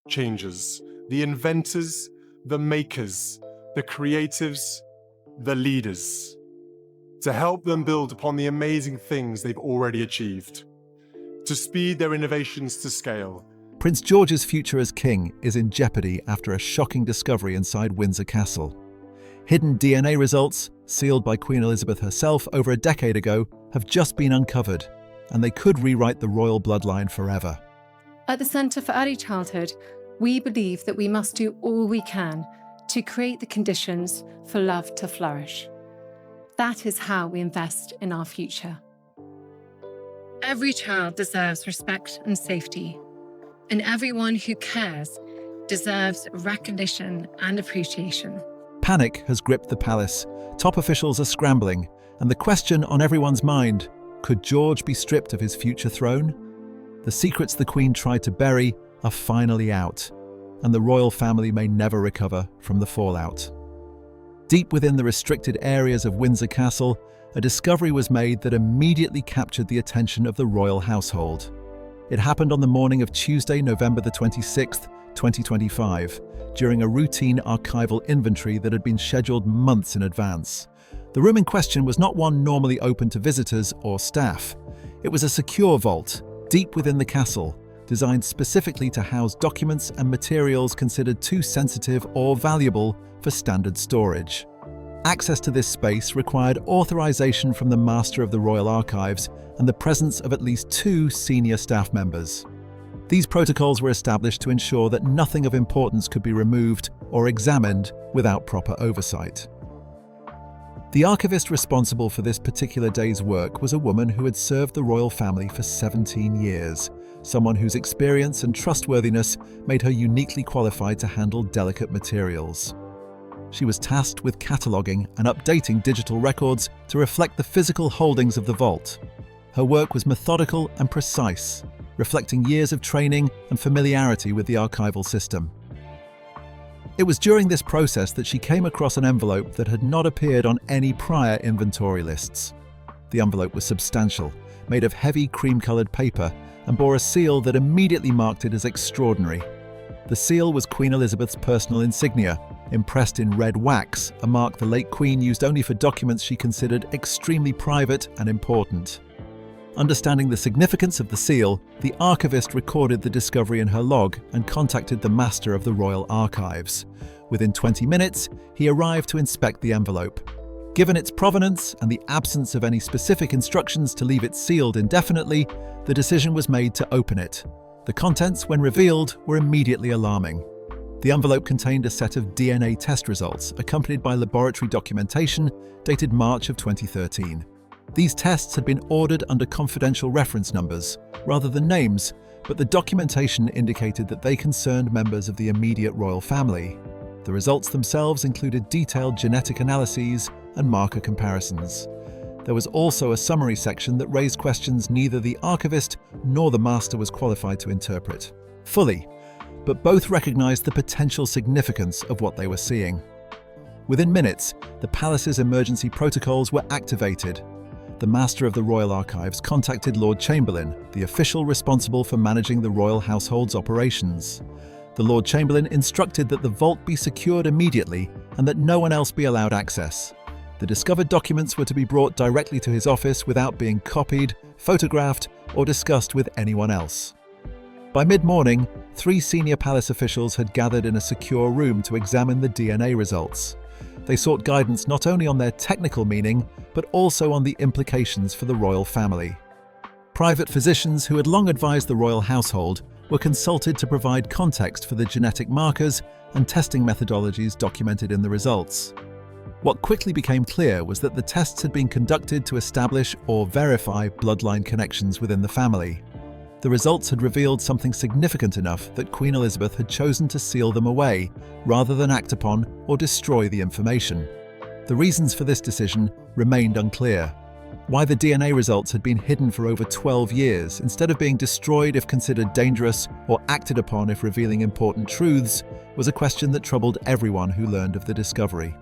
changers, the inventors, the makers, the creatives, the leaders, to help them build upon the amazing things they've already achieved, to speed their innovations to scale. Prince George's future as king is in jeopardy after a shocking discovery inside Windsor Castle. Hidden DNA results, sealed by Queen Elizabeth herself over a decade ago, have just been uncovered, and they could rewrite the royal bloodline forever. At the Centre for Early Childhood, we believe that we must do all we can to create the conditions for love to flourish. That is how we invest in our future. Every child deserves respect and safety, and everyone who cares deserves recognition and appreciation. Panic has gripped the palace, top officials are scrambling, and the question on everyone's mind, could George be stripped of his future throne? The secrets the Queen tried to bury are finally out, and the royal family may never recover from the fallout. Deep within the restricted areas of Windsor Castle, a discovery was made that immediately captured the attention of the royal household. It happened on the morning of Tuesday, November the 26th, 2025, during a routine archival inventory that had been scheduled months in advance. The room in question was not one normally open to visitors or staff. It was a secure vault, deep within the castle, designed specifically to house documents and materials considered too sensitive or valuable for standard storage. Access to this space required authorization from the Master of the Royal Archives and the presence of at least 2 senior staff members. These protocols were established to ensure that nothing of importance could be removed or examined without proper oversight. The archivist responsible for this particular day's work was a woman who had served the royal family for 17 years, someone whose experience and trustworthiness made her uniquely qualified to handle delicate materials. She was tasked with cataloguing and updating digital records to reflect the physical holdings of the vault. Her work was methodical and precise, reflecting years of training and familiarity with the archival system. It was during this process that she came across an envelope that had not appeared on any prior inventory lists. The envelope was substantial, made of heavy cream-coloured paper, and bore a seal that immediately marked it as extraordinary. The seal was Queen Elizabeth's personal insignia, impressed in red wax, a mark the late Queen used only for documents she considered extremely private and important. Understanding the significance of the seal, the archivist recorded the discovery in her log and contacted the Master of the Royal Archives. Within 20 minutes, he arrived to inspect the envelope. Given its provenance and the absence of any specific instructions to leave it sealed indefinitely, the decision was made to open it. The contents, when revealed, were immediately alarming. The envelope contained a set of DNA test results, accompanied by laboratory documentation dated March of 2013. These tests had been ordered under confidential reference numbers, rather than names, but the documentation indicated that they concerned members of the immediate royal family. The results themselves included detailed genetic analyses and marker comparisons. There was also a summary section that raised questions neither the archivist nor the master was qualified to interpret fully, but both recognized the potential significance of what they were seeing. Within minutes, the palace's emergency protocols were activated. The Master of the Royal Archives contacted Lord Chamberlain, the official responsible for managing the royal household's operations. The Lord Chamberlain instructed that the vault be secured immediately and that no one else be allowed access. The discovered documents were to be brought directly to his office without being copied, photographed, or discussed with anyone else. By mid-morning, 3 senior palace officials had gathered in a secure room to examine the DNA results. They sought guidance not only on their technical meaning, but also on the implications for the royal family. Private physicians who had long advised the royal household were consulted to provide context for the genetic markers and testing methodologies documented in the results. What quickly became clear was that the tests had been conducted to establish or verify bloodline connections within the family. The results had revealed something significant enough that Queen Elizabeth had chosen to seal them away, rather than act upon or destroy the information. The reasons for this decision remained unclear. Why the DNA results had been hidden for over 12 years, instead of being destroyed if considered dangerous or acted upon if revealing important truths, was a question that troubled everyone who learned of the discovery.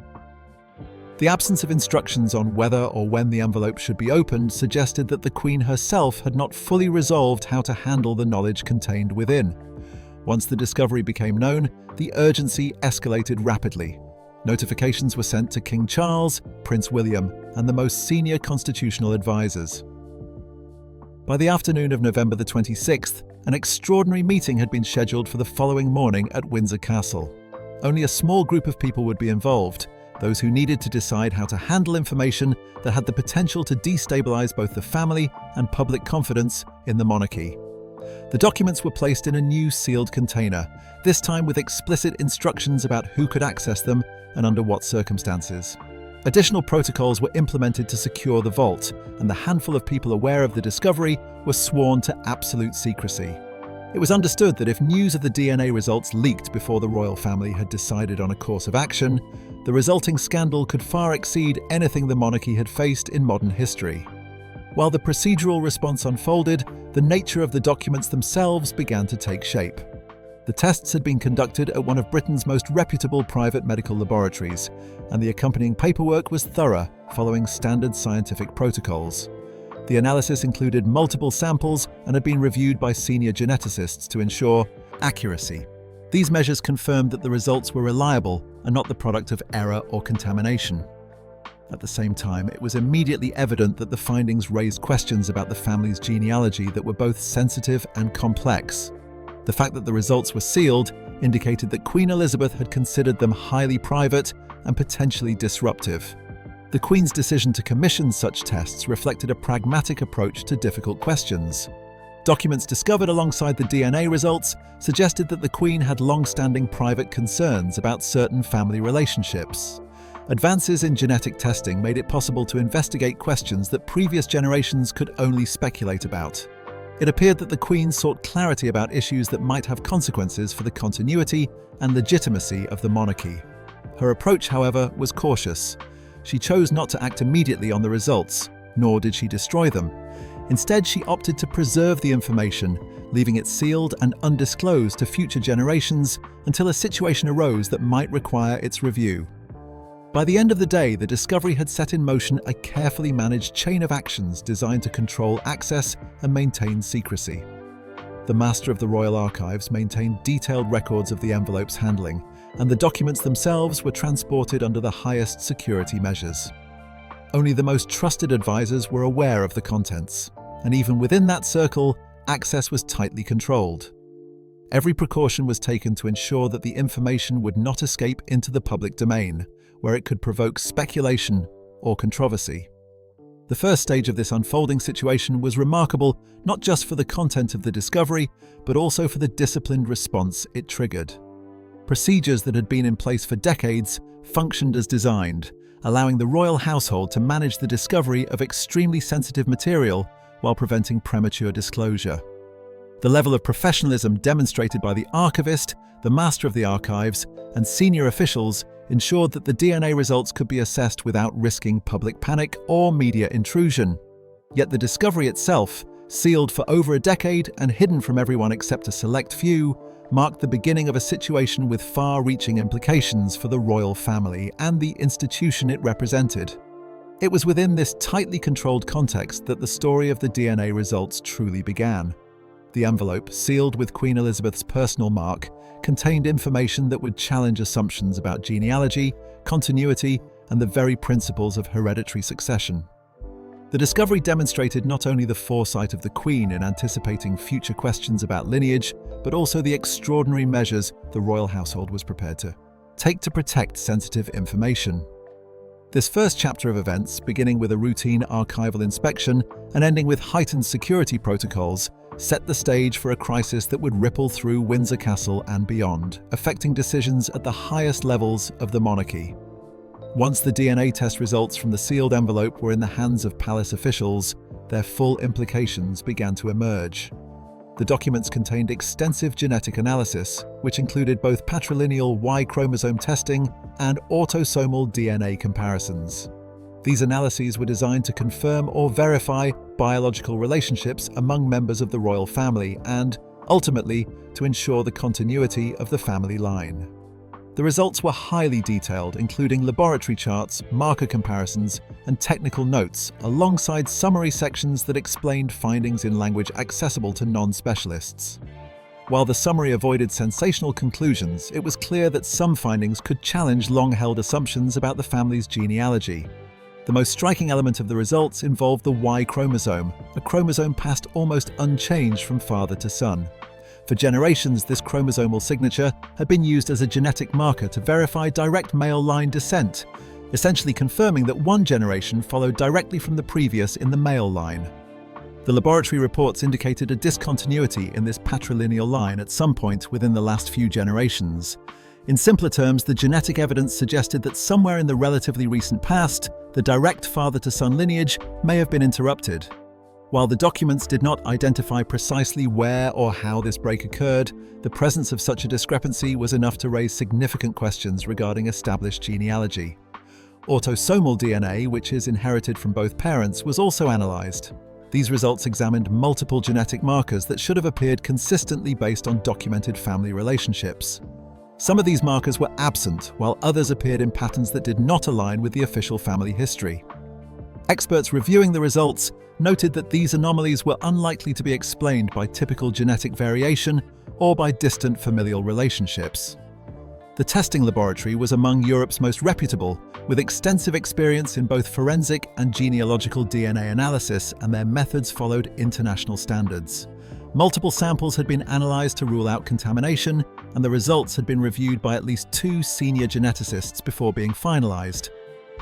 The absence of instructions on whether or when the envelope should be opened suggested that the Queen herself had not fully resolved how to handle the knowledge contained within. Once the discovery became known, the urgency escalated rapidly. Notifications were sent to King Charles, Prince William, and the most senior constitutional advisors. By the afternoon of November the 26th, an extraordinary meeting had been scheduled for the following morning at Windsor Castle. Only a small group of people would be involved, those who needed to decide how to handle information that had the potential to destabilize both the family and public confidence in the monarchy. The documents were placed in a new sealed container, this time with explicit instructions about who could access them and under what circumstances. Additional protocols were implemented to secure the vault, and the handful of people aware of the discovery were sworn to absolute secrecy. It was understood that if news of the DNA results leaked before the royal family had decided on a course of action, the resulting scandal could far exceed anything the monarchy had faced in modern history. While the procedural response unfolded, the nature of the documents themselves began to take shape. The tests had been conducted at one of Britain's most reputable private medical laboratories, and the accompanying paperwork was thorough, following standard scientific protocols. The analysis included multiple samples and had been reviewed by senior geneticists to ensure accuracy. These measures confirmed that the results were reliable and not the product of error or contamination. At the same time, it was immediately evident that the findings raised questions about the family's genealogy that were both sensitive and complex. The fact that the results were sealed indicated that Queen Elizabeth had considered them highly private and potentially disruptive. The Queen's decision to commission such tests reflected a pragmatic approach to difficult questions. Documents discovered alongside the DNA results suggested that the Queen had long-standing private concerns about certain family relationships. Advances in genetic testing made it possible to investigate questions that previous generations could only speculate about. It appeared that the Queen sought clarity about issues that might have consequences for the continuity and legitimacy of the monarchy. Her approach, however, was cautious. She chose not to act immediately on the results, nor did she destroy them. Instead, she opted to preserve the information, leaving it sealed and undisclosed to future generations until a situation arose that might require its review. By the end of the day, the discovery had set in motion a carefully managed chain of actions designed to control access and maintain secrecy. The Master of the Royal Archives maintained detailed records of the envelope's handling, and the documents themselves were transported under the highest security measures. Only the most trusted advisors were aware of the contents, and even within that circle, access was tightly controlled. Every precaution was taken to ensure that the information would not escape into the public domain, where it could provoke speculation or controversy. The first stage of this unfolding situation was remarkable not just for the content of the discovery, but also for the disciplined response it triggered. Procedures that had been in place for decades functioned as designed, allowing the royal household to manage the discovery of extremely sensitive material while preventing premature disclosure. The level of professionalism demonstrated by the archivist, the Master of the Archives, and senior officials ensured that the DNA results could be assessed without risking public panic or media intrusion. Yet the discovery itself, sealed for over a decade and hidden from everyone except a select few, marked the beginning of a situation with far-reaching implications for the royal family and the institution it represented. It was within this tightly controlled context that the story of the DNA results truly began. The envelope, sealed with Queen Elizabeth's personal mark, contained information that would challenge assumptions about genealogy, continuity, and the very principles of hereditary succession. The discovery demonstrated not only the foresight of the Queen in anticipating future questions about lineage, but also the extraordinary measures the royal household was prepared to take to protect sensitive information. This first chapter of events, beginning with a routine archival inspection and ending with heightened security protocols, set the stage for a crisis that would ripple through Windsor Castle and beyond, affecting decisions at the highest levels of the monarchy. Once the DNA test results from the sealed envelope were in the hands of palace officials, their full implications began to emerge. The documents contained extensive genetic analysis, which included both patrilineal Y chromosome testing and autosomal DNA comparisons. These analyses were designed to confirm or verify biological relationships among members of the royal family and, ultimately, to ensure the continuity of the family line. The results were highly detailed, including laboratory charts, marker comparisons, and technical notes, alongside summary sections that explained findings in language accessible to non-specialists. While the summary avoided sensational conclusions, it was clear that some findings could challenge long-held assumptions about the family's genealogy. The most striking element of the results involved the Y chromosome, a chromosome passed almost unchanged from father to son. For generations, this chromosomal signature had been used as a genetic marker to verify direct male line descent, essentially confirming that one generation followed directly from the previous in the male line. The laboratory reports indicated a discontinuity in this patrilineal line at some point within the last few generations. In simpler terms, the genetic evidence suggested that somewhere in the relatively recent past, the direct father-to-son lineage may have been interrupted. While the documents did not identify precisely where or how this break occurred, the presence of such a discrepancy was enough to raise significant questions regarding established genealogy. Autosomal DNA, which is inherited from both parents, was also analysed. These results examined multiple genetic markers that should have appeared consistently based on documented family relationships. Some of these markers were absent, while others appeared in patterns that did not align with the official family history. Experts reviewing the results noted that these anomalies were unlikely to be explained by typical genetic variation or by distant familial relationships. The testing laboratory was among Europe's most reputable, with extensive experience in both forensic and genealogical DNA analysis, and their methods followed international standards. Multiple samples had been analysed to rule out contamination, and the results had been reviewed by at least 2 senior geneticists before being finalised.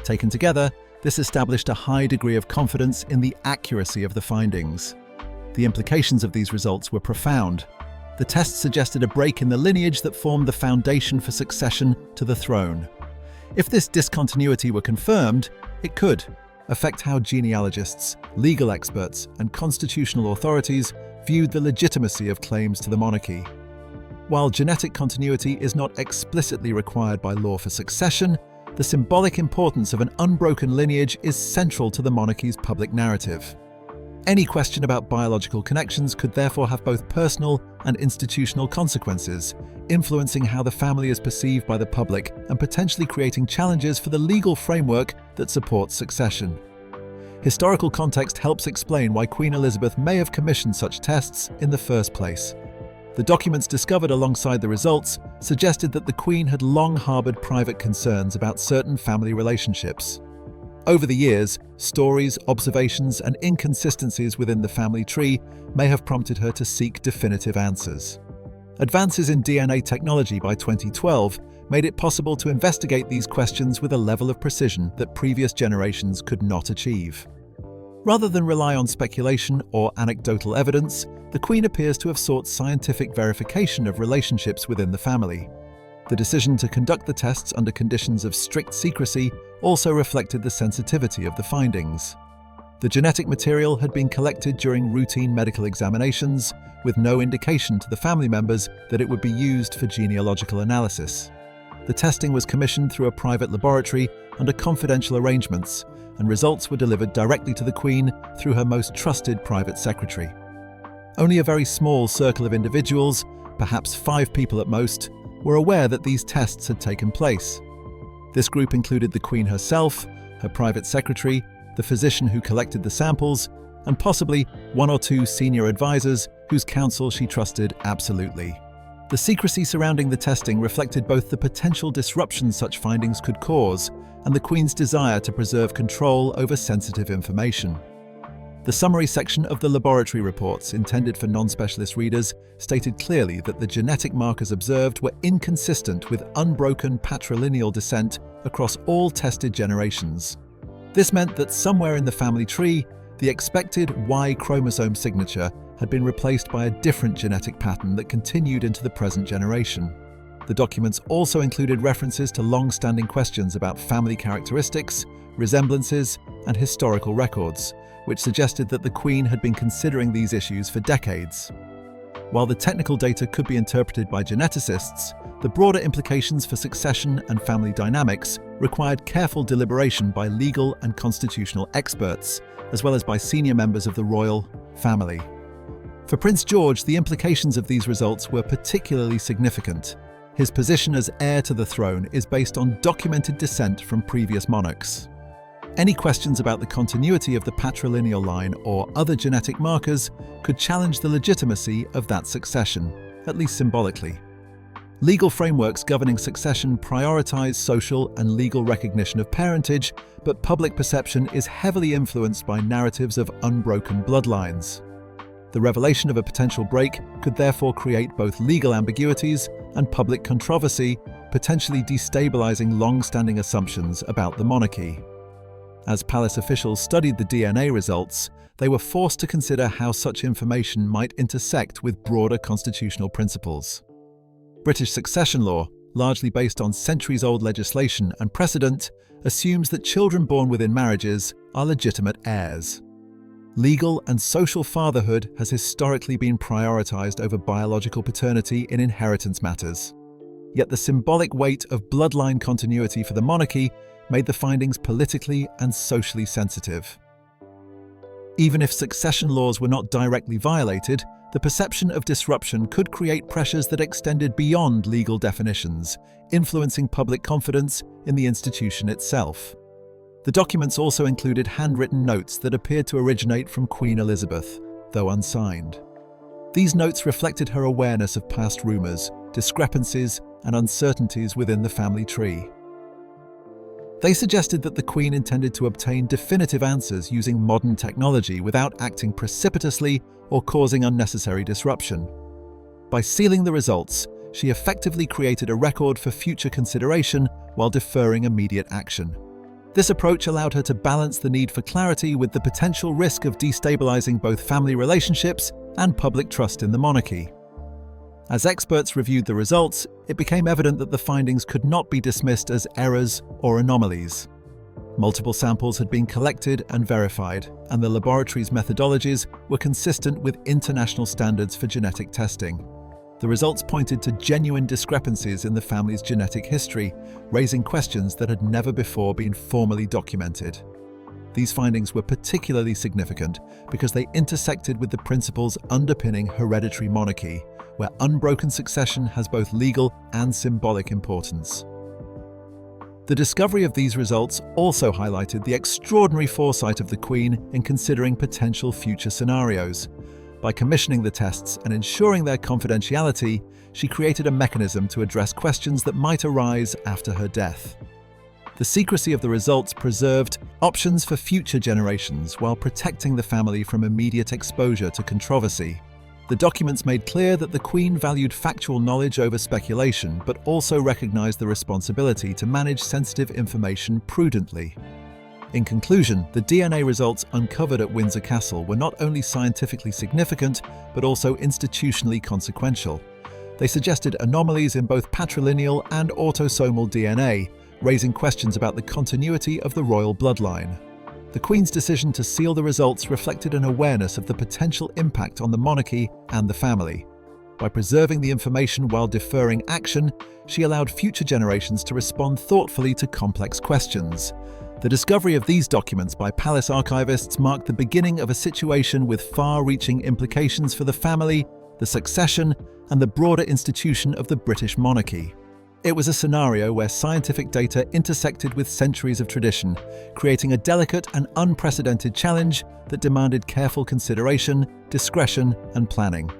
Taken together, this established a high degree of confidence in the accuracy of the findings. The implications of these results were profound. The test suggested a break in the lineage that formed the foundation for succession to the throne. If this discontinuity were confirmed, it could affect how genealogists, legal experts, and constitutional authorities viewed the legitimacy of claims to the monarchy. While genetic continuity is not explicitly required by law for succession, the symbolic importance of an unbroken lineage is central to the monarchy's public narrative. Any question about biological connections could therefore have both personal and institutional consequences, influencing how the family is perceived by the public and potentially creating challenges for the legal framework that supports succession. Historical context helps explain why Queen Elizabeth may have commissioned such tests in the first place. The documents discovered alongside the results suggested that the Queen had long harboured private concerns about certain family relationships. Over the years, stories, observations, and inconsistencies within the family tree may have prompted her to seek definitive answers. Advances in DNA technology by 2012 made it possible to investigate these questions with a level of precision that previous generations could not achieve. Rather than rely on speculation or anecdotal evidence, the Queen appears to have sought scientific verification of relationships within the family. The decision to conduct the tests under conditions of strict secrecy also reflected the sensitivity of the findings. The genetic material had been collected during routine medical examinations, with no indication to the family members that it would be used for genealogical analysis. The testing was commissioned through a private laboratory under confidential arrangements, and results were delivered directly to the Queen through her most trusted private secretary. Only a very small circle of individuals, perhaps 5 people at most, were aware that these tests had taken place. This group included the Queen herself, her private secretary, the physician who collected the samples, and possibly 1 or 2 senior advisors whose counsel she trusted absolutely. The secrecy surrounding the testing reflected both the potential disruption such findings could cause and the Queen's desire to preserve control over sensitive information. The summary section of the laboratory reports, intended for non-specialist readers, stated clearly that the genetic markers observed were inconsistent with unbroken patrilineal descent across all tested generations. This meant that somewhere in the family tree, the expected Y chromosome signature had been replaced by a different genetic pattern that continued into the present generation. The documents also included references to long-standing questions about family characteristics, resemblances, and historical records, which suggested that the Queen had been considering these issues for decades. While the technical data could be interpreted by geneticists, the broader implications for succession and family dynamics required careful deliberation by legal and constitutional experts, as well as by senior members of the royal family. For Prince George, the implications of these results were particularly significant. His position as heir to the throne is based on documented descent from previous monarchs. Any questions about the continuity of the patrilineal line or other genetic markers could challenge the legitimacy of that succession. at least symbolically. Legal frameworks governing succession prioritize social and legal recognition of parentage, but public perception is heavily influenced by narratives of unbroken bloodlines. The revelation of a potential break could therefore create both legal ambiguities and public controversy, potentially destabilizing long-standing assumptions about the monarchy. As palace officials studied the DNA results, they were forced to consider how such information might intersect with broader constitutional principles. British succession law, largely based on centuries-old legislation and precedent, assumes that children born within marriages are legitimate heirs. Legal and social fatherhood has historically been prioritized over biological paternity in inheritance matters. Yet the symbolic weight of bloodline continuity for the monarchy made the findings politically and socially sensitive. Even if succession laws were not directly violated, the perception of disruption could create pressures that extended beyond legal definitions, influencing public confidence in the institution itself. The documents also included handwritten notes that appeared to originate from Queen Elizabeth, though unsigned. These notes reflected her awareness of past rumours, discrepancies, and uncertainties within the family tree. They suggested that the Queen intended to obtain definitive answers using modern technology without acting precipitously or causing unnecessary disruption. By sealing the results, she effectively created a record for future consideration while deferring immediate action. This approach allowed her to balance the need for clarity with the potential risk of destabilizing both family relationships and public trust in the monarchy. As experts reviewed the results, it became evident that the findings could not be dismissed as errors or anomalies. Multiple samples had been collected and verified, and the laboratory's methodologies were consistent with international standards for genetic testing. The results pointed to genuine discrepancies in the family's genetic history, raising questions that had never before been formally documented. These findings were particularly significant because they intersected with the principles underpinning hereditary monarchy, where unbroken succession has both legal and symbolic importance. The discovery of these results also highlighted the extraordinary foresight of the Queen in considering potential future scenarios. By commissioning the tests and ensuring their confidentiality, she created a mechanism to address questions that might arise after her death. The secrecy of the results preserved options for future generations while protecting the family from immediate exposure to controversy. The documents made clear that the Queen valued factual knowledge over speculation, but also recognized the responsibility to manage sensitive information prudently. In conclusion, the DNA results uncovered at Windsor Castle were not only scientifically significant, but also institutionally consequential. They suggested anomalies in both patrilineal and autosomal DNA, raising questions about the continuity of the royal bloodline. The Queen's decision to seal the results reflected an awareness of the potential impact on the monarchy and the family. By preserving the information while deferring action, she allowed future generations to respond thoughtfully to complex questions. The discovery of these documents by palace archivists marked the beginning of a situation with far-reaching implications for the family, the succession, and the broader institution of the British monarchy. It was a scenario where scientific data intersected with centuries of tradition, creating a delicate and unprecedented challenge that demanded careful consideration, discretion, and planning.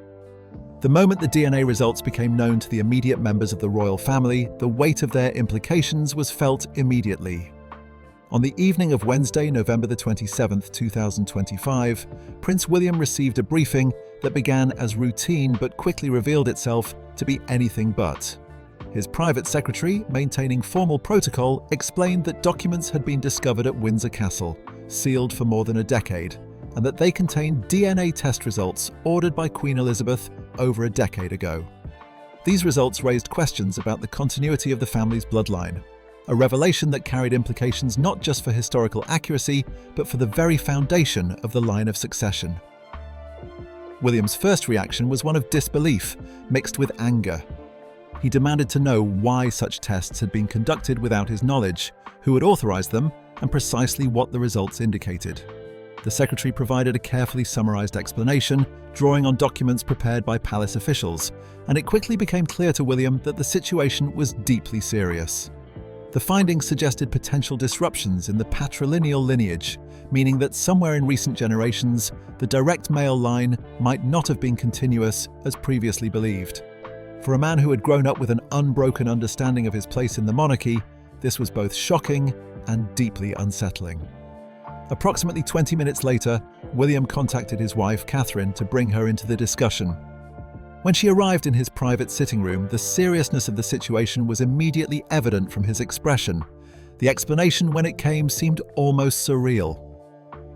The moment the DNA results became known to the immediate members of the royal family, the weight of their implications was felt immediately. On the evening of Wednesday, November 27, 2025, Prince William received a briefing that began as routine but quickly revealed itself to be anything but. His private secretary, maintaining formal protocol, explained that documents had been discovered at Windsor Castle, sealed for more than a decade, and that they contained DNA test results ordered by Queen Elizabeth over a decade ago. These results raised questions about the continuity of the family's bloodline, a revelation that carried implications not just for historical accuracy, but for the very foundation of the line of succession. William's first reaction was one of disbelief, mixed with anger. He demanded to know why such tests had been conducted without his knowledge, who had authorized them, and precisely what the results indicated. The secretary provided a carefully summarized explanation, drawing on documents prepared by palace officials, and it quickly became clear to William that the situation was deeply serious. The findings suggested potential disruptions in the patrilineal lineage, meaning that somewhere in recent generations, the direct male line might not have been continuous as previously believed. For a man who had grown up with an unbroken understanding of his place in the monarchy, this was both shocking and deeply unsettling. Approximately 20 minutes later, William contacted his wife, Catherine, to bring her into the discussion. When she arrived in his private sitting room, the seriousness of the situation was immediately evident from his expression. The explanation, when it came, seemed almost surreal.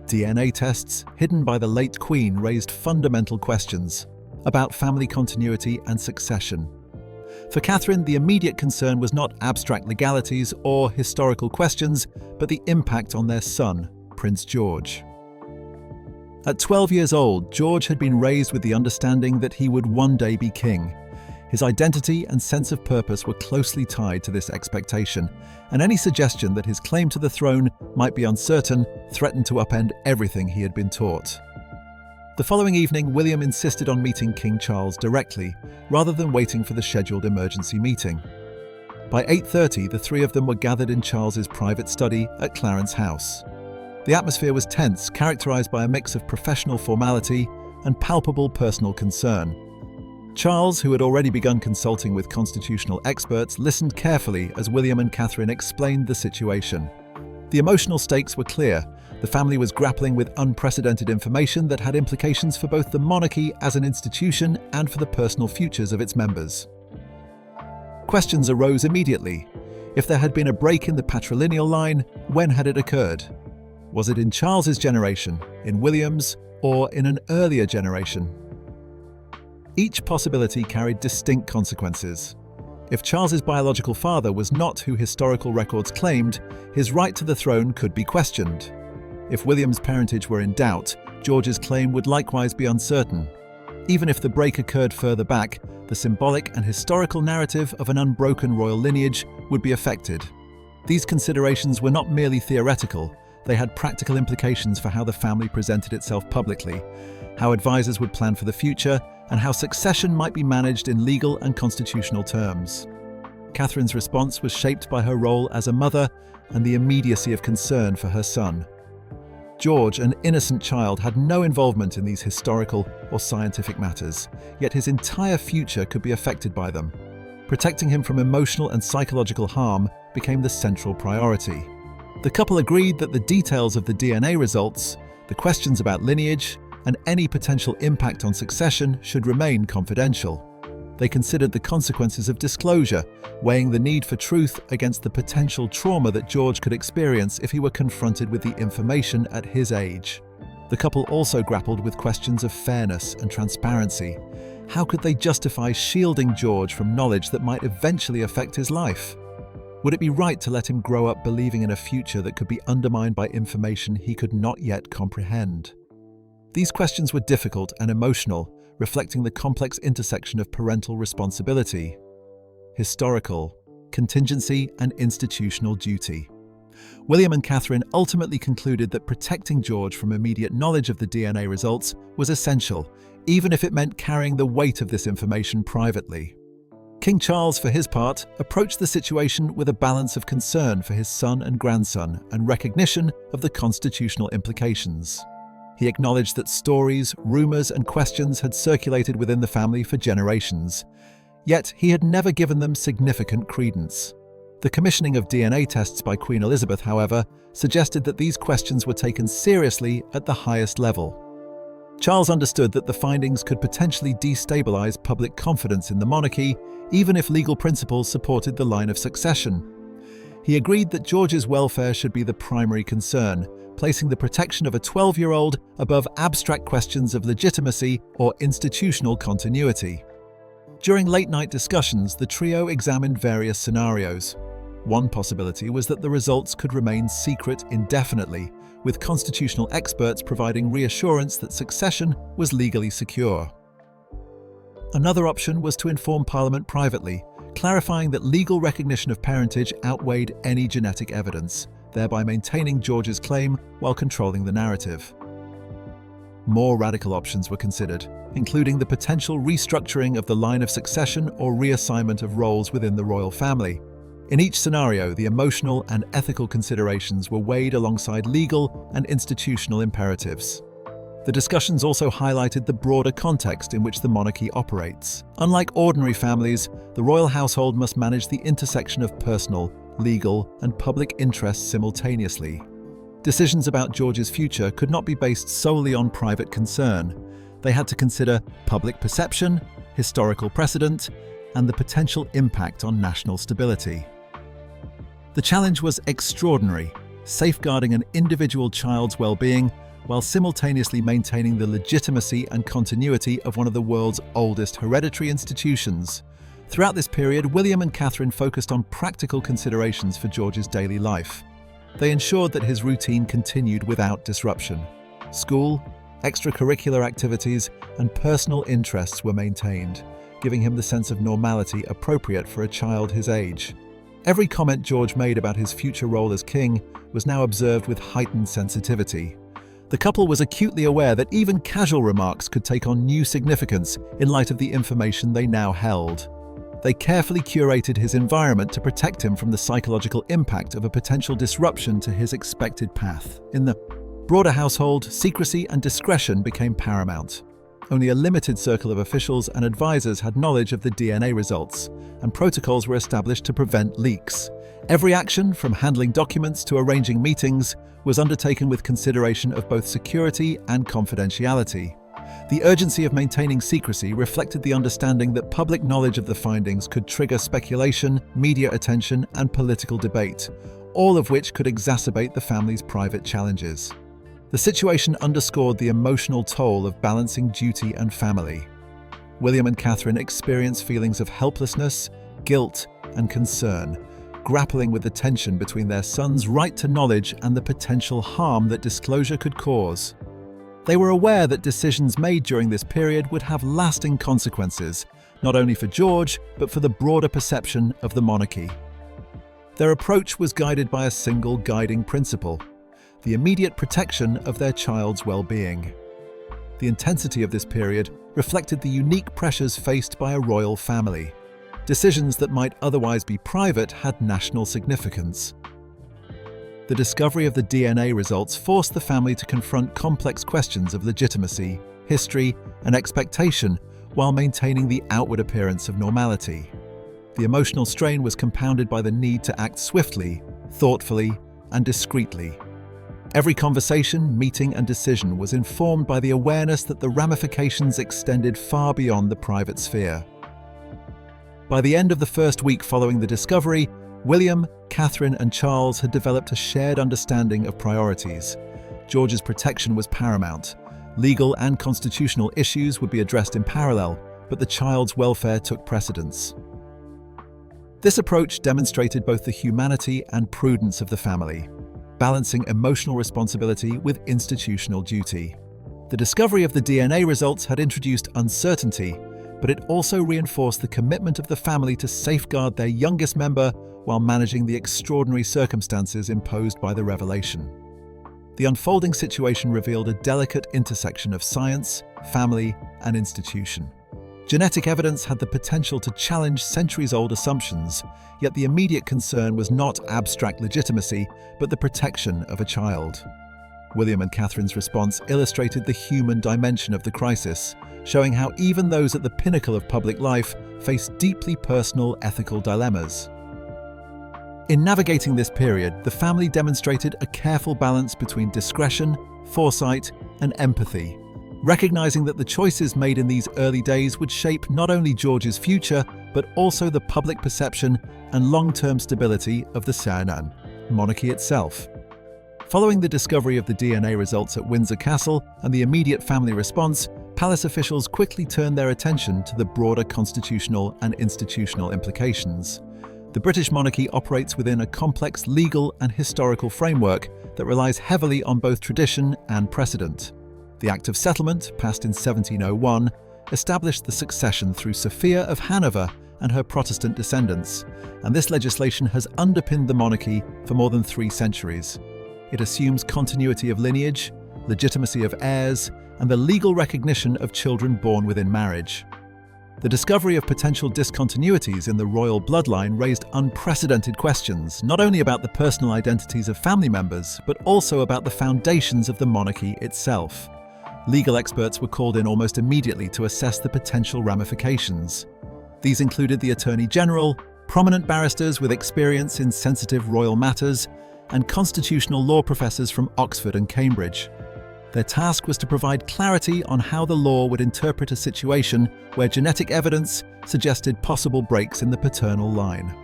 DNA tests, hidden by the late Queen, raised fundamental questions about family continuity and succession. For Catherine, the immediate concern was not abstract legalities or historical questions, but the impact on their son, Prince George. At 12 years old, George had been raised with the understanding that he would one day be king. His identity and sense of purpose were closely tied to this expectation, and any suggestion that his claim to the throne might be uncertain threatened to upend everything he had been taught. The following evening, William insisted on meeting King Charles directly, rather than waiting for the scheduled emergency meeting. By 8:30, the three of them were gathered in Charles's private study at Clarence House. The atmosphere was tense, characterized by a mix of professional formality and palpable personal concern. Charles, who had already begun consulting with constitutional experts, listened carefully as William and Catherine explained the situation. The emotional stakes were clear. The family was grappling with unprecedented information that had implications for both the monarchy as an institution and for the personal futures of its members. Questions arose immediately. If there had been a break in the patrilineal line, when had it occurred? Was it in Charles's generation, in William's, or in an earlier generation? Each possibility carried distinct consequences. If Charles's biological father was not who historical records claimed, his right to the throne could be questioned. If William's parentage were in doubt, George's claim would likewise be uncertain. Even if the break occurred further back, the symbolic and historical narrative of an unbroken royal lineage would be affected. These considerations were not merely theoretical. They had practical implications for how the family presented itself publicly, how advisors would plan for the future, and how succession might be managed in legal and constitutional terms. Catherine's response was shaped by her role as a mother and the immediacy of concern for her son. George, an innocent child, had no involvement in these historical or scientific matters, yet his entire future could be affected by them. Protecting him from emotional and psychological harm became the central priority. The couple agreed that the details of the DNA results, the questions about lineage, and any potential impact on succession should remain confidential. They considered the consequences of disclosure, weighing the need for truth against the potential trauma that George could experience if he were confronted with the information at his age. The couple also grappled with questions of fairness and transparency. How could they justify shielding George from knowledge that might eventually affect his life? Would it be right to let him grow up believing in a future that could be undermined by information he could not yet comprehend? These questions were difficult and emotional, reflecting the complex intersection of parental responsibility, historical, contingency, and institutional duty. William and Catherine ultimately concluded that protecting George from immediate knowledge of the DNA results was essential, even if it meant carrying the weight of this information privately. King Charles, for his part, approached the situation with a balance of concern for his son and grandson and recognition of the constitutional implications. He acknowledged that stories, rumors, and questions had circulated within the family for generations, yet he had never given them significant credence. The commissioning of DNA tests by Queen Elizabeth, however, suggested that these questions were taken seriously at the highest level. Charles understood that the findings could potentially destabilize public confidence in the monarchy, even if legal principles supported the line of succession. He agreed that George's welfare should be the primary concern, placing the protection of a 12-year-old above abstract questions of legitimacy or institutional continuity. During late-night discussions, the trio examined various scenarios. One possibility was that the results could remain secret indefinitely, with constitutional experts providing reassurance that succession was legally secure. Another option was to inform Parliament privately, clarifying that legal recognition of parentage outweighed any genetic evidence, thereby maintaining George's claim while controlling the narrative. More radical options were considered, including the potential restructuring of the line of succession or reassignment of roles within the royal family. In each scenario, the emotional and ethical considerations were weighed alongside legal and institutional imperatives. The discussions also highlighted the broader context in which the monarchy operates. Unlike ordinary families, the royal household must manage the intersection of personal, legal, and public interests simultaneously. Decisions about George's future could not be based solely on private concern. They had to consider public perception, historical precedent, and the potential impact on national stability. The challenge was extraordinary, safeguarding an individual child's well-being while simultaneously maintaining the legitimacy and continuity of one of the world's oldest hereditary institutions. Throughout this period, William and Catherine focused on practical considerations for George's daily life. They ensured that his routine continued without disruption. School, extracurricular activities, and personal interests were maintained, giving him the sense of normality appropriate for a child his age. Every comment George made about his future role as king was now observed with heightened sensitivity. The couple was acutely aware that even casual remarks could take on new significance in light of the information they now held. They carefully curated his environment to protect him from the psychological impact of a potential disruption to his expected path. In the broader household, secrecy and discretion became paramount. Only a limited circle of officials and advisors had knowledge of the DNA results, and protocols were established to prevent leaks. Every action, from handling documents to arranging meetings, was undertaken with consideration of both security and confidentiality. The urgency of maintaining secrecy reflected the understanding that public knowledge of the findings could trigger speculation, media attention, and political debate, all of which could exacerbate the family's private challenges. The situation underscored the emotional toll of balancing duty and family. William and Catherine experienced feelings of helplessness, guilt, and concern, grappling with the tension between their son's right to knowledge and the potential harm that disclosure could cause. They were aware that decisions made during this period would have lasting consequences, not only for George, but for the broader perception of the monarchy. Their approach was guided by a single guiding principle: the immediate protection of their child's well-being. The intensity of this period reflected the unique pressures faced by a royal family. Decisions that might otherwise be private had national significance. The discovery of the DNA results forced the family to confront complex questions of legitimacy, history, and expectation while maintaining the outward appearance of normality. The emotional strain was compounded by the need to act swiftly, thoughtfully, and discreetly. Every conversation, meeting, and decision was informed by the awareness that the ramifications extended far beyond the private sphere. By the end of the first week following the discovery, William, Catherine, and Charles had developed a shared understanding of priorities. George's protection was paramount. Legal and constitutional issues would be addressed in parallel, but the child's welfare took precedence. This approach demonstrated both the humanity and prudence of the family, balancing emotional responsibility with institutional duty. The discovery of the DNA results had introduced uncertainty, but it also reinforced the commitment of the family to safeguard their youngest member while managing the extraordinary circumstances imposed by the revelation. The unfolding situation revealed a delicate intersection of science, family, and institution. Genetic evidence had the potential to challenge centuries-old assumptions, yet the immediate concern was not abstract legitimacy, but the protection of a child. William and Catherine's response illustrated the human dimension of the crisis, showing how even those at the pinnacle of public life face deeply personal ethical dilemmas. In navigating this period, the family demonstrated a careful balance between discretion, foresight, and empathy, recognizing that the choices made in these early days would shape not only George's future, but also the public perception and long-term stability of the Seanan monarchy itself. Following the discovery of the DNA results at Windsor Castle and the immediate family response, palace officials quickly turned their attention to the broader constitutional and institutional implications. The British monarchy operates within a complex legal and historical framework that relies heavily on both tradition and precedent. The Act of Settlement, passed in 1701, established the succession through Sophia of Hanover and her Protestant descendants, and this legislation has underpinned the monarchy for more than 3 centuries. It assumes continuity of lineage, legitimacy of heirs, and the legal recognition of children born within marriage. The discovery of potential discontinuities in the royal bloodline raised unprecedented questions, not only about the personal identities of family members, but also about the foundations of the monarchy itself. Legal experts were called in almost immediately to assess the potential ramifications. These included the Attorney General, prominent barristers with experience in sensitive royal matters, and constitutional law professors from Oxford and Cambridge. Their task was to provide clarity on how the law would interpret a situation where genetic evidence suggested possible breaks in the paternal line.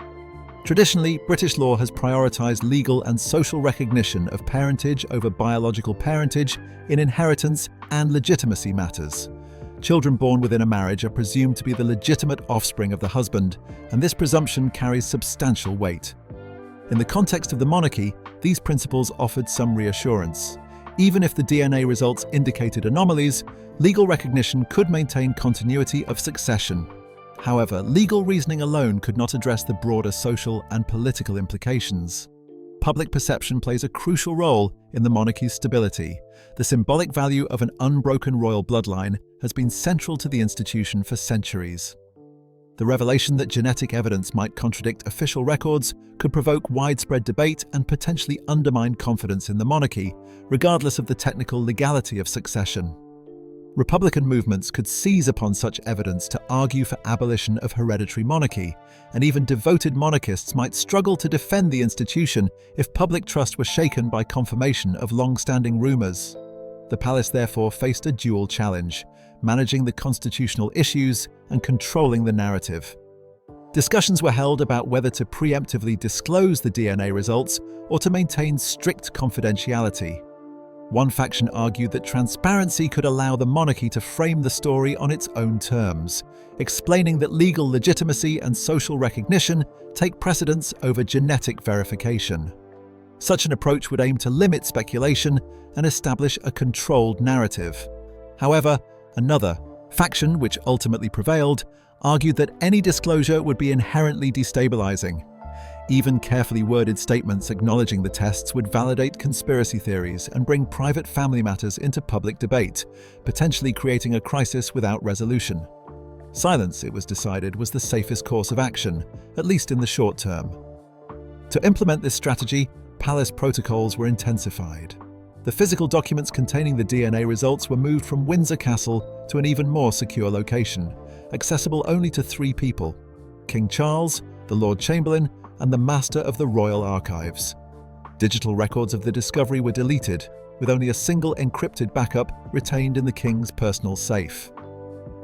Traditionally, British law has prioritised legal and social recognition of parentage over biological parentage in inheritance and legitimacy matters. Children born within a marriage are presumed to be the legitimate offspring of the husband, and this presumption carries substantial weight. In the context of the monarchy, these principles offered some reassurance. Even if the DNA results indicated anomalies, legal recognition could maintain continuity of succession. However, legal reasoning alone could not address the broader social and political implications. Public perception plays a crucial role in the monarchy's stability. The symbolic value of an unbroken royal bloodline has been central to the institution for centuries. The revelation that genetic evidence might contradict official records could provoke widespread debate and potentially undermine confidence in the monarchy, regardless of the technical legality of succession. Republican movements could seize upon such evidence to argue for abolition of hereditary monarchy, and even devoted monarchists might struggle to defend the institution if public trust were shaken by confirmation of long-standing rumours. The palace therefore faced a dual challenge: managing the constitutional issues and controlling the narrative. Discussions were held about whether to preemptively disclose the DNA results or to maintain strict confidentiality. One faction argued that transparency could allow the monarchy to frame the story on its own terms, explaining that legal legitimacy and social recognition take precedence over genetic verification. Such an approach would aim to limit speculation and establish a controlled narrative. However, another faction, which ultimately prevailed, argued that any disclosure would be inherently destabilizing. Even carefully worded statements acknowledging the tests would validate conspiracy theories and bring private family matters into public debate, potentially creating a crisis without resolution. Silence, it was decided, was the safest course of action, at least in the short term. To implement this strategy, palace protocols were intensified. The physical documents containing the DNA results were moved from Windsor Castle to an even more secure location, accessible only to 3 people: King Charles, the Lord Chamberlain, and the Master of the Royal Archives. Digital records of the discovery were deleted, with only a single encrypted backup retained in the King's personal safe.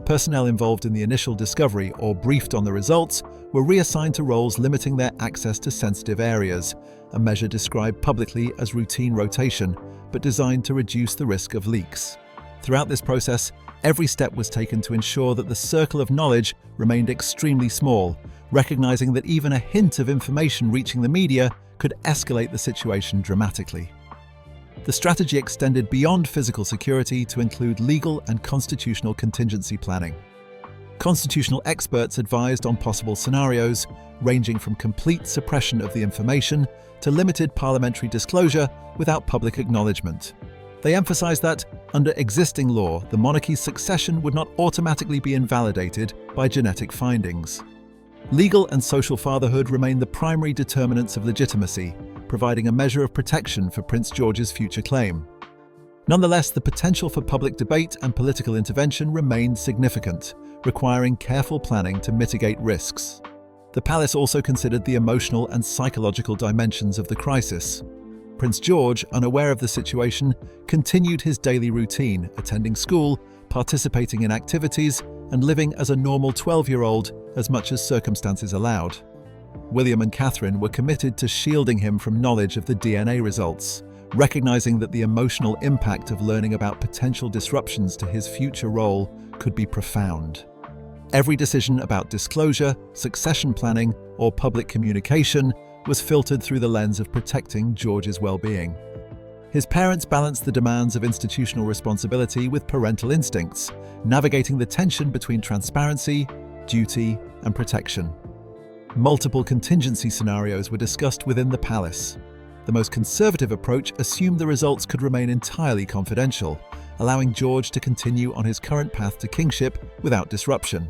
Personnel involved in the initial discovery or briefed on the results were reassigned to roles limiting their access to sensitive areas, a measure described publicly as routine rotation, but designed to reduce the risk of leaks. Throughout this process, every step was taken to ensure that the circle of knowledge remained extremely small, recognizing that even a hint of information reaching the media could escalate the situation dramatically. The strategy extended beyond physical security to include legal and constitutional contingency planning. Constitutional experts advised on possible scenarios, ranging from complete suppression of the information to limited parliamentary disclosure without public acknowledgement. They emphasized that, under existing law, the monarchy's succession would not automatically be invalidated by genetic findings. Legal and social fatherhood remained the primary determinants of legitimacy, providing a measure of protection for Prince George's future claim. Nonetheless, the potential for public debate and political intervention remained significant, requiring careful planning to mitigate risks. The palace also considered the emotional and psychological dimensions of the crisis. Prince George, unaware of the situation, continued his daily routine, attending school, participating in activities, and living as a normal 12-year-old as much as circumstances allowed. William and Catherine were committed to shielding him from knowledge of the DNA results, recognizing that the emotional impact of learning about potential disruptions to his future role could be profound. Every decision about disclosure, succession planning, or public communication was filtered through the lens of protecting George's well-being. His parents balanced the demands of institutional responsibility with parental instincts, navigating the tension between transparency, duty, and protection. Multiple contingency scenarios were discussed within the palace. The most conservative approach assumed the results could remain entirely confidential, allowing George to continue on his current path to kingship without disruption.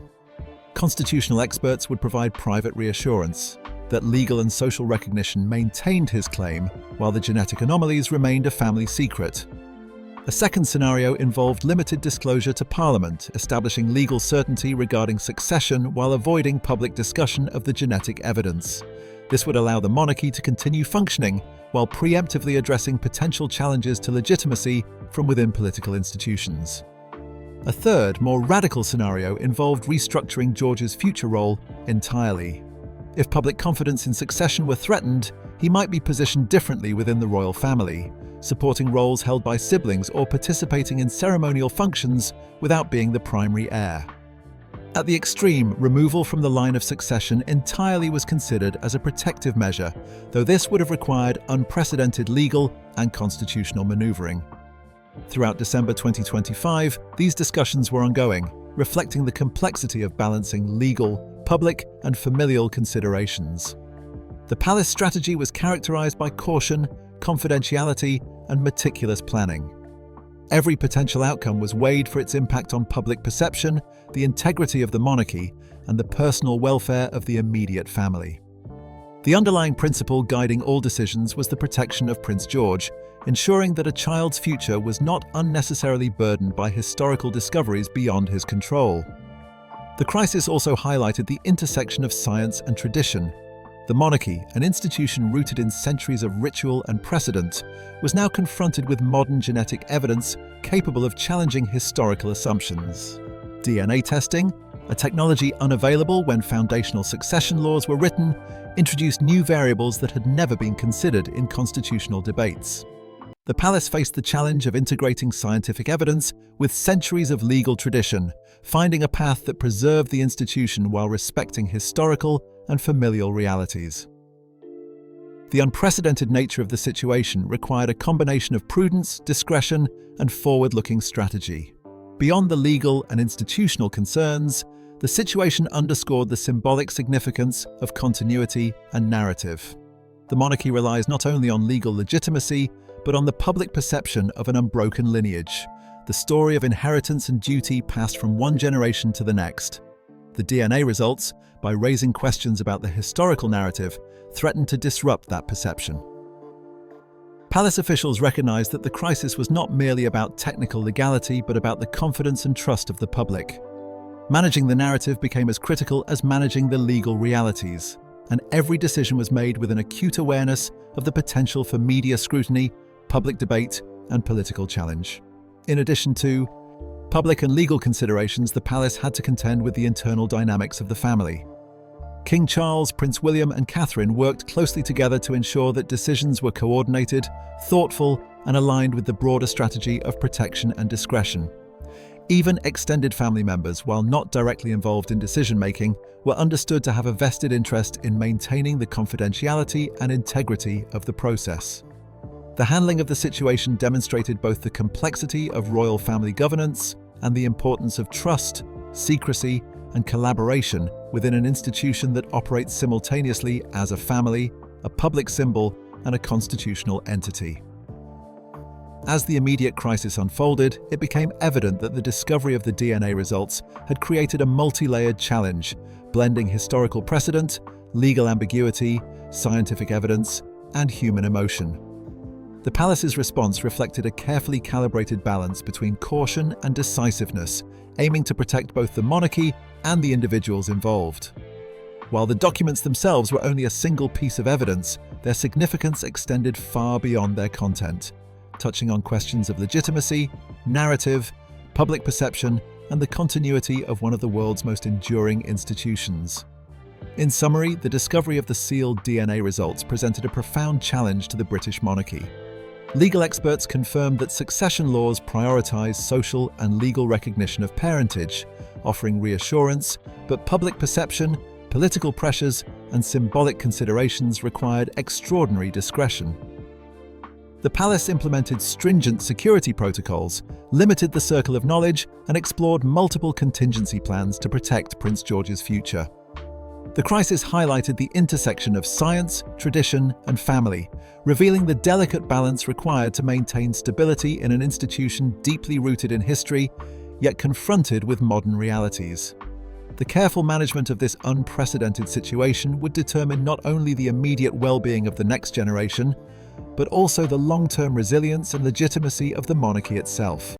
Constitutional experts would provide private reassurance that legal and social recognition maintained his claim while the genetic anomalies remained a family secret. A second scenario involved limited disclosure to Parliament, establishing legal certainty regarding succession while avoiding public discussion of the genetic evidence. This would allow the monarchy to continue functioning while preemptively addressing potential challenges to legitimacy from within political institutions. A third, more radical scenario involved restructuring George's future role entirely. If public confidence in succession were threatened, he might be positioned differently within the royal family, supporting roles held by siblings or participating in ceremonial functions without being the primary heir. At the extreme, removal from the line of succession entirely was considered as a protective measure, though this would have required unprecedented legal and constitutional maneuvering. Throughout December 2025, these discussions were ongoing, reflecting the complexity of balancing legal, public, and familial considerations. The palace strategy was characterized by caution, confidentiality, and meticulous planning. Every potential outcome was weighed for its impact on public perception, the integrity of the monarchy, and the personal welfare of the immediate family. The underlying principle guiding all decisions was the protection of Prince George, ensuring that a child's future was not unnecessarily burdened by historical discoveries beyond his control. The crisis also highlighted the intersection of science and tradition. The monarchy, an institution rooted in centuries of ritual and precedent, was now confronted with modern genetic evidence capable of challenging historical assumptions. DNA testing, a technology unavailable when foundational succession laws were written, introduced new variables that had never been considered in constitutional debates. The palace faced the challenge of integrating scientific evidence with centuries of legal tradition, finding a path that preserved the institution while respecting historical and familial realities. The unprecedented nature of the situation required a combination of prudence, discretion, and forward-looking strategy. Beyond the legal and institutional concerns, the situation underscored the symbolic significance of continuity and narrative. The monarchy relies not only on legal legitimacy, but on the public perception of an unbroken lineage, the story of inheritance and duty passed from one generation to the next. The DNA results, by raising questions about the historical narrative, threatened to disrupt that perception. Palace officials recognized that the crisis was not merely about technical legality, but about the confidence and trust of the public. Managing the narrative became as critical as managing the legal realities, and every decision was made with an acute awareness of the potential for media scrutiny, public debate, and political challenge. In addition to public and legal considerations, the palace had to contend with the internal dynamics of the family. King Charles, Prince William, and Catherine worked closely together to ensure that decisions were coordinated, thoughtful, and aligned with the broader strategy of protection and discretion. Even extended family members, while not directly involved in decision-making, were understood to have a vested interest in maintaining the confidentiality and integrity of the process. The handling of the situation demonstrated both the complexity of royal family governance and the importance of trust, secrecy, and collaboration within an institution that operates simultaneously as a family, a public symbol, and a constitutional entity. As the immediate crisis unfolded, it became evident that the discovery of the DNA results had created a multi-layered challenge, blending historical precedent, legal ambiguity, scientific evidence, and human emotion. The palace's response reflected a carefully calibrated balance between caution and decisiveness, aiming to protect both the monarchy and the individuals involved. While the documents themselves were only a single piece of evidence, their significance extended far beyond their content, touching on questions of legitimacy, narrative, public perception, and the continuity of one of the world's most enduring institutions. In summary, the discovery of the sealed DNA results presented a profound challenge to the British monarchy. Legal experts confirmed that succession laws prioritize social and legal recognition of parentage, offering reassurance, but public perception, political pressures, and symbolic considerations required extraordinary discretion. The palace implemented stringent security protocols, limited the circle of knowledge, and explored multiple contingency plans to protect Prince George's future. The crisis highlighted the intersection of science, tradition, and family, revealing the delicate balance required to maintain stability in an institution deeply rooted in history, yet confronted with modern realities. The careful management of this unprecedented situation would determine not only the immediate well-being of the next generation, but also the long-term resilience and legitimacy of the monarchy itself.